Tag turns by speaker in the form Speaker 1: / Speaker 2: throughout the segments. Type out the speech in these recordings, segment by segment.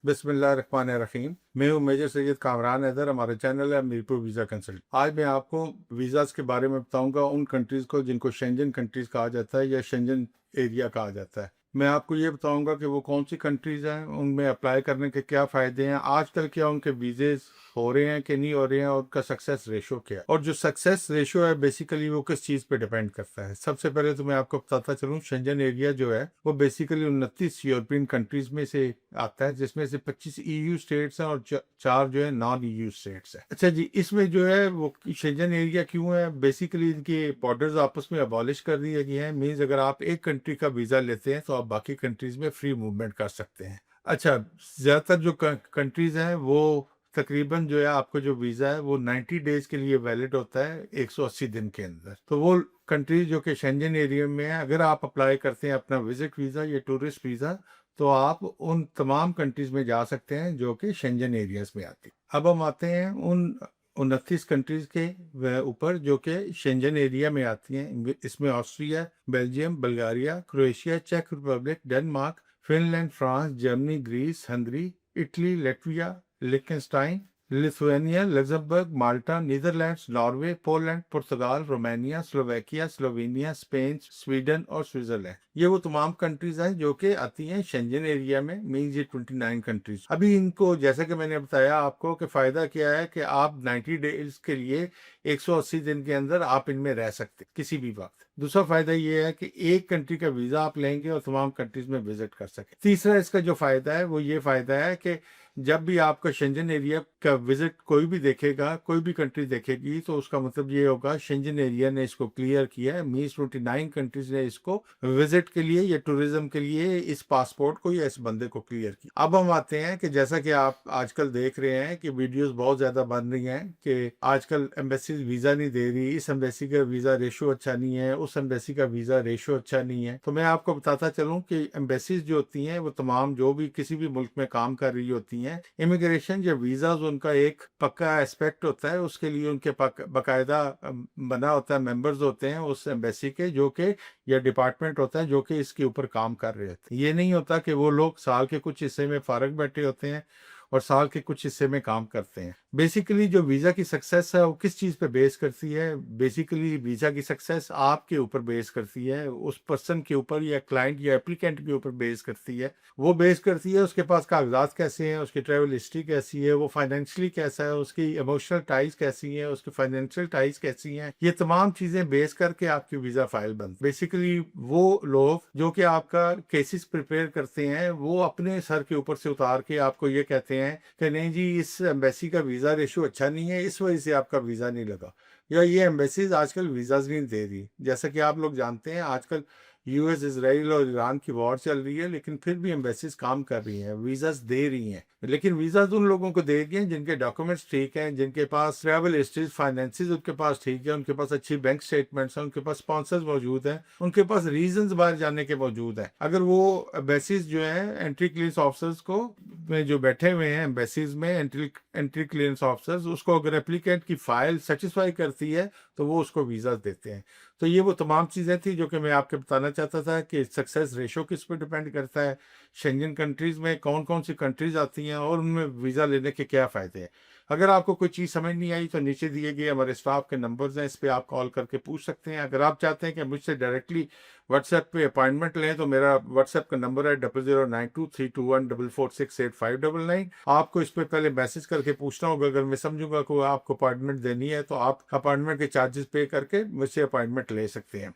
Speaker 1: बिस्मिल्लाहिर्रहमानिर्रहीम। मैं हूँ मेजर सैयद कामरान हैदर। हमारा चैनल है मीरपुर वीज़ा कंसल्ट। आज मैं आपको वीज़ाज़ के बारे में बताऊंगा, उन कंट्रीज़ को जिनको शेंजन कंट्रीज़ कहा जाता है या शेंजन एरिया कहा जाता है। मैं आपको ये बताऊंगा कि वो कौन सी कंट्रीज़ हैं, उनमें अप्लाई करने के क्या फ़ायदे हैं, आजकल क्या उनके वीज़े हो रहे हैं कि नहीं हो रहे हैं, और उनका सक्सेस रेशो क्या है। और जो सक्सेस रेशो है बेसिकली वो किस चीज़ पे डिपेंड करता है। सबसे पहले तो मैं आपको बताता चलूँ, शेंजन एरिया जो है वो बेसिकली 29 यूरोपियन कंट्रीज़ में से आता है, जिसमें से 25 ईयू स्टेट्स हैं और चार जो है नॉन ईयू स्टेट्स हैं। अच्छा जी, इसमें जो है वो शेंजन एरिया क्यों है, बेसिकली इनके बॉर्डर्स आपस में अबॉलिश कर दिए गए हैं। मीन्स अगर आप एक कंट्री का वीज़ा लेते हैं तो आप बाकी कंट्रीज़ में फ्री मूवमेंट कर सकते हैं। अच्छा, ज़्यादातर जो कंट्रीज़ हैं वो तकरीबन जो है आपको जो वीज़ा है वो 90 डेज के लिए वैलिड होता है, 180 दिन के अंदर। तो वो कंट्रीज जो कि शेंजन एरिया में है, अगर आप अप्लाई करते हैं अपना विजिट वीज़ा या टूरिस्ट वीज़ा, तो आप उन तमाम कंट्रीज में जा सकते हैं जो कि शेंजन एरियाज में आती। अब हम आते हैं उन 29 कंट्रीज के ऊपर जो कि शेंजन एरिया में आती हैं। इसमें ऑस्ट्रिया, बेल्जियम, बल्गारिया, क्रोएशिया, चेक Republic, Denmark, Finland, France, Germany, Greece, Hungary, Italy, Latvia, लिechtenstein, Lithuania, Luxembourg, Malta, Netherlands, Norway, Poland, पुर्तगाल, Romania, Slovakia, Slovenia, Spain, Sweden और स्विट्जरलैंड। ये वो तमाम कंट्रीज हैं जो कि आती हैं शेंजन एरिया में। मीन्स ये 29 कंट्रीज। अभी इनको जैसे कि मैंने बताया आपको कि फायदा क्या है कि आप 90 डेज के लिए 180 दिन के अंदर आप इनमें रह सकते किसी भी वक्त। दूसरा फायदा ये है कि एक कंट्री का वीजा आप लेंगे और तमाम कंट्रीज में विजिट कर सके। तीसरा इसका जो फायदा है वो ये फायदा है कि जब भी आपका शेंजन एरिया का विजिट कोई भी देखेगा, कोई भी कंट्री देखेगी, तो उसका मतलब ये होगा शेंजन एरिया ने इसको क्लियर किया है। मीन्स 29 कंट्रीज ने इसको विजिट के लिए या टूरिज्म के लिए इस पासपोर्ट को या इस बंदे को क्लियर किया। अब हम आते हैं कि जैसा कि आप आजकल देख रहे हैं कि वीडियोस बहुत ज्यादा बन रही हैं कि आजकल एम्बेसीज वीजा नहीं दे रही, इस एम्बेसी का वीजा रेशो अच्छा नहीं है, उस एम्बेसी का वीजा रेशो अच्छा नहीं है। तो मैं आपको बताता चलूं कि एम्बेसीज जो होती हैं वो तमाम जो भी किसी भी मुल्क में काम कर रही होती हैं, इमिग्रेशन या वीज़ाज उनका एक पक्का एस्पेक्ट होता है। उसके लिए उनके बाकायदा बना होता है, मेंबर्स होते हैं उस एम्बेसी के, जो कि या डिपार्टमेंट होता है जो कि इसके ऊपर काम कर रहे होते हैं। ये नहीं होता कि वो लोग साल के कुछ हिस्से में फारग बैठे होते हैं और साल के कुछ हिस्से में काम करते हैं। बेसिकली जो वीज़ा की सक्सेस है वो किस चीज़ पे बेस करती है? बेसिकली वीज़ा की सक्सेस आपके ऊपर बेस करती है, उस पर्सन के ऊपर या क्लाइंट या एप्लीकेंट के ऊपर बेस करती है। वो बेस करती है उसके पास कागजात कैसे हैं, उसकी ट्रैवल हिस्ट्री कैसी है, वो फाइनेंशियली कैसा है, उसकी इमोशनल टाइज कैसी हैं, उसकी फाइनेंशियल टाइज कैसी हैं। ये तमाम चीज़ें बेस करके आपकी वीज़ा फाइल बनती है। बेसिकली वो लोग जो कि आपका केसेस प्रिपेयर करते हैं वो अपने सर के ऊपर से उतार के आपको ये कहते हैं कि नहीं जी, इस एम्बेसी का वीज़ा रेशो अच्छा नहीं है, इस वजह से आपका वीज़ा नहीं लगा, या ये एम्बेसीज आजकल वीज़ाज नहीं दे रही। जैसा कि आप लोग जानते हैं आजकल यूएस, इजराइल और ईरान की वॉर चल रही है, लेकिन फिर भी एम्बेसीज काम कर रही हैं, वीज़ाज दे रही हैं। लेकिन वीज़ाज उन लोगों को दे रही हैं जिनके डॉक्यूमेंट्स ठीक हैं, जिनके पास ट्रैवल हिस्ट्रीज, फाइनेंसिस उनके पास ठीक है, उनके पास अच्छी बैंक स्टेटमेंट्स हैं, उनके पास स्पॉन्सर्स मौजूद हैं, उनके पास रीजंस बाहर जाने के मौजूद हैं। अगर वो एम्बेसीज जो है एंट्री क्लियरेंस ऑफिसर्स को में जो बैठे हुए हैं एम्बेसीज में, एंट्री क्लियरेंस ऑफिसर्स, उसको अगर एप्लीकेंट की फाइल सेटिस्फाई करती है तो वो उसको वीज़ा देते हैं। तो ये वो तमाम चीज़ें थी जो कि मैं आपके बताना चाहता था कि सक्सेस रेशो किस पर डिपेंड करता है, शेंजन कंट्रीज़ में कौन कौन सी कंट्रीज़ आती हैं और उनमें वीज़ा लेने के क्या फ़ायदे हैं। अगर आपको कोई चीज़ समझ नहीं आई तो नीचे दिए गए हमारे स्टाफ के नंबर्स हैं, इस पर आप कॉल करके पूछ सकते हैं। अगर आप चाहते हैं कि मुझसे डायरेक्टली व्हाट्सएप पे अपॉइंटमेंट लें तो मेरा व्हाट्सएप का नंबर है 009232146859। आपको इस पर पहले मैसेज करके पूछना होगा। अगर मैं समझूंगा कि आपको अपॉइंटमेंट देनी है तो आप अपॉइंटमेंट के चार्जेस पे करके मुझसे अपॉइंटमेंट ले सकते हैं।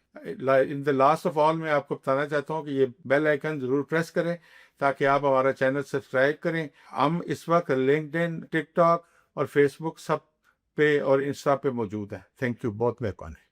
Speaker 1: In the last of all मैं आपको बताना चाहता हूँ कि ये बेल आइकन जरूर प्रेस करें ताकि आप हमारा चैनल सब्सक्राइब करें। हम इस वक्त लिंक्डइन, टिकटॉक और फेसबुक सब पे और इंस्टा पे मौजूद है। थैंक यू, बहुत मेहरबानी।